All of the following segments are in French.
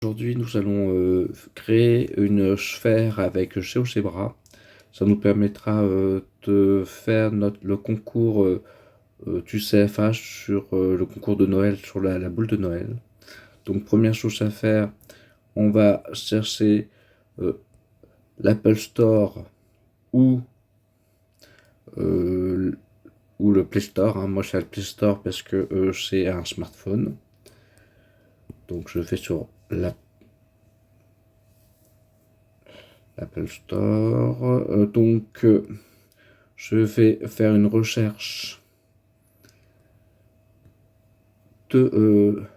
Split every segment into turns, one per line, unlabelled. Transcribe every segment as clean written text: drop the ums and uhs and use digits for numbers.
Aujourd'hui, nous allons créer une sphère avec GeoGebra. Ça nous permettra de faire le concours du CFH sur le concours de Noël, sur la boule de Noël. Donc, première chose à faire, on va chercher euh, l'Apple Store ou, euh, ou le Play Store. Hein. Moi, je fais le Play Store parce que c'est un smartphone. Donc, je vais sur l'Apple Store. Je vais faire une recherche de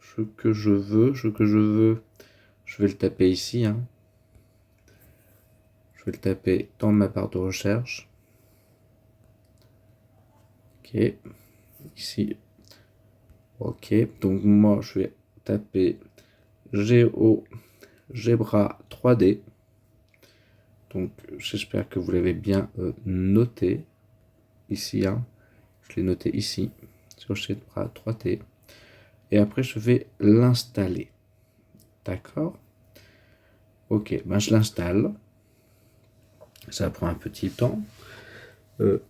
ce que je veux. Je vais le taper ici. Hein. Je vais le taper dans ma barre de recherche. Ok. Ici. Ok. Donc moi, je vais taper GeoGebra 3D. Donc j'espère que vous l'avez bien noté ici. Hein. Je l'ai noté ici. GeoGebra 3D. Et après, je vais l'installer. D'accord? Ok, ben je l'installe. Ça prend un petit temps. Euh,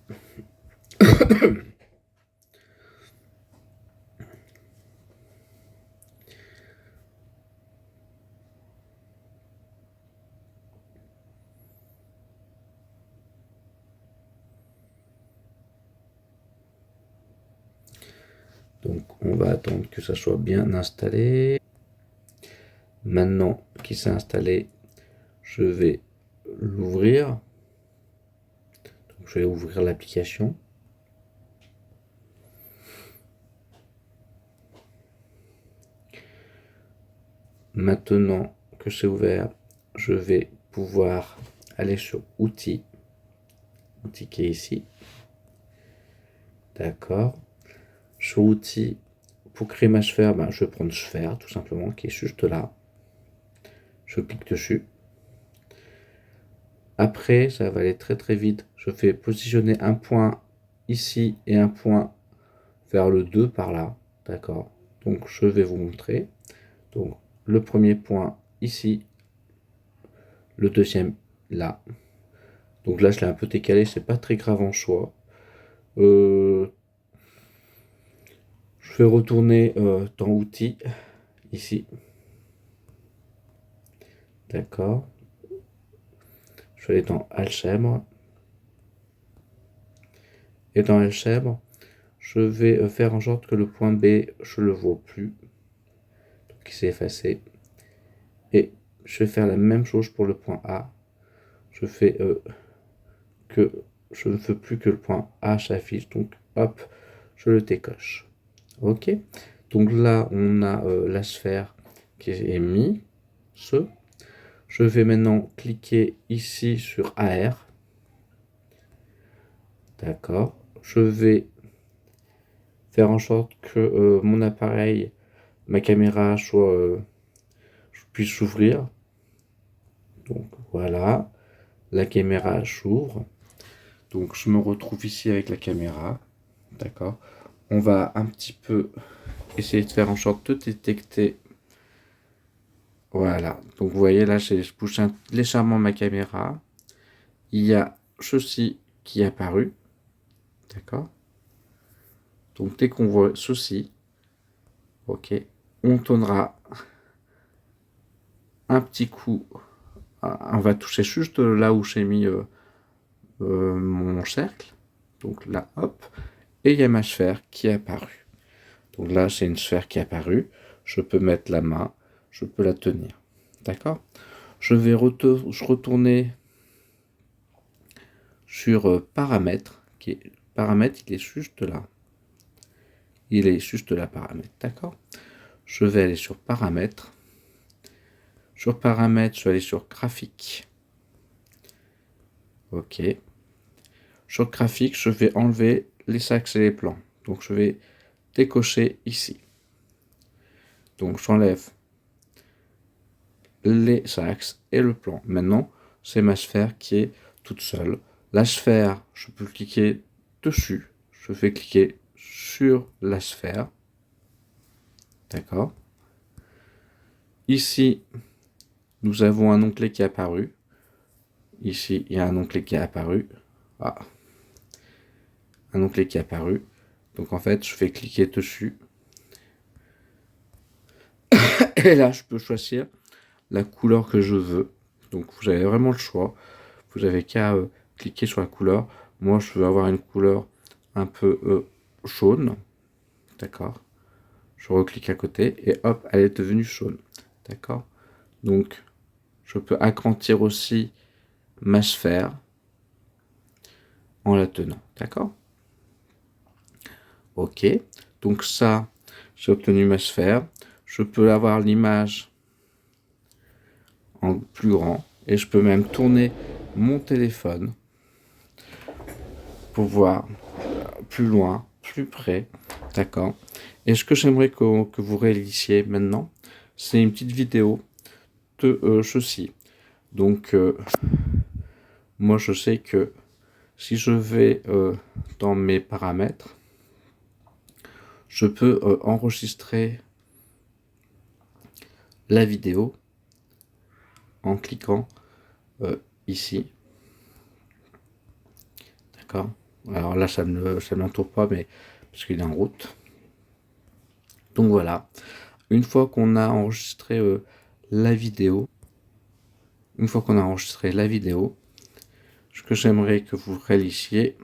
donc on va attendre que ça soit bien installé. Maintenant qu'il s'est installé, je vais l'ouvrir. Je vais ouvrir l'application. Maintenant que c'est ouvert, je vais pouvoir aller sur Outils. Outil qui est ici. D'accord. Sur Outils, pour créer ma sphère, ben, je vais prendre sphère tout simplement, qui est juste là. Je clique dessus. Après, ça va aller très très vite. Je fais positionner un point ici et un point vers le 2 par là. D'accord. Donc je vais vous montrer. Donc le premier point ici, le deuxième là. Donc là je l'ai un peu décalé, c'est pas très grave en soi. Je vais retourner dans outils ici. D'accord. Je vais aller dans Alchèbre. Et dans Alchèbre, je vais faire en sorte que le point B, je le vois plus. Donc il s'est effacé. Et je vais faire la même chose pour le point A. Je fais que je ne veux plus que le point A s'affiche. Donc hop, je le décoche. Ok. Donc là, on a la sphère qui est mise. Je vais maintenant cliquer ici sur AR. D'accord. Je vais faire en sorte que mon appareil, ma caméra puisse s'ouvrir. Donc voilà, la caméra s'ouvre. Donc je me retrouve ici avec la caméra. D'accord. On va un petit peu essayer de faire en sorte de détecter. Voilà. Donc vous voyez là, je bouge légèrement ma caméra. Il y a ceci qui est apparu. D'accord. Donc dès qu'on voit ceci, ok, on tournera un petit coup. On va toucher juste là où j'ai mis mon cercle. Donc là, hop. Et il y a ma sphère qui est apparue. Donc là, c'est une sphère qui est apparue. Je peux mettre la main, je peux la tenir. D'accord. Je vais retourner sur paramètres. Paramètres, il est juste là. Il est juste là, paramètres. D'accord. Je vais aller sur paramètres. Sur paramètres, je vais aller sur graphique. Ok. Sur graphique, je vais enlever les axes et les plans. Donc je vais décocher ici. Donc j'enlève les axes et le plan. Maintenant, c'est ma sphère qui est toute seule. La sphère, je peux cliquer dessus. Je vais cliquer sur la sphère. D'accord. Ici, nous avons un onglet qui est apparu. Ici, il y a un onglet qui est apparu. Ah. Un onglet qui est apparu. Donc en fait, je fais cliquer dessus. Et là, je peux choisir la couleur que je veux. Donc vous avez vraiment le choix. Vous avez qu'à cliquer sur la couleur. Moi, je veux avoir une couleur un peu jaune. D'accord. Je reclique à côté et hop, elle est devenue jaune. D'accord. Donc, je peux agrandir aussi ma sphère en la tenant. D'accord. Ok. Donc ça, j'ai obtenu ma sphère. Je peux avoir l'image en plus grand et je peux même tourner mon téléphone pour voir plus loin, plus près. D'accord. Et ce que j'aimerais que vous réalisiez maintenant, c'est une petite vidéo de ceci. Donc, moi, je sais que si je vais dans mes paramètres, je peux enregistrer la vidéo en cliquant ici. D'accord. Alors là, ça ne l'entoure pas, mais parce qu'il est en route. Donc voilà. Une fois qu'on a enregistré la vidéo, ce que j'aimerais que vous réalisiez,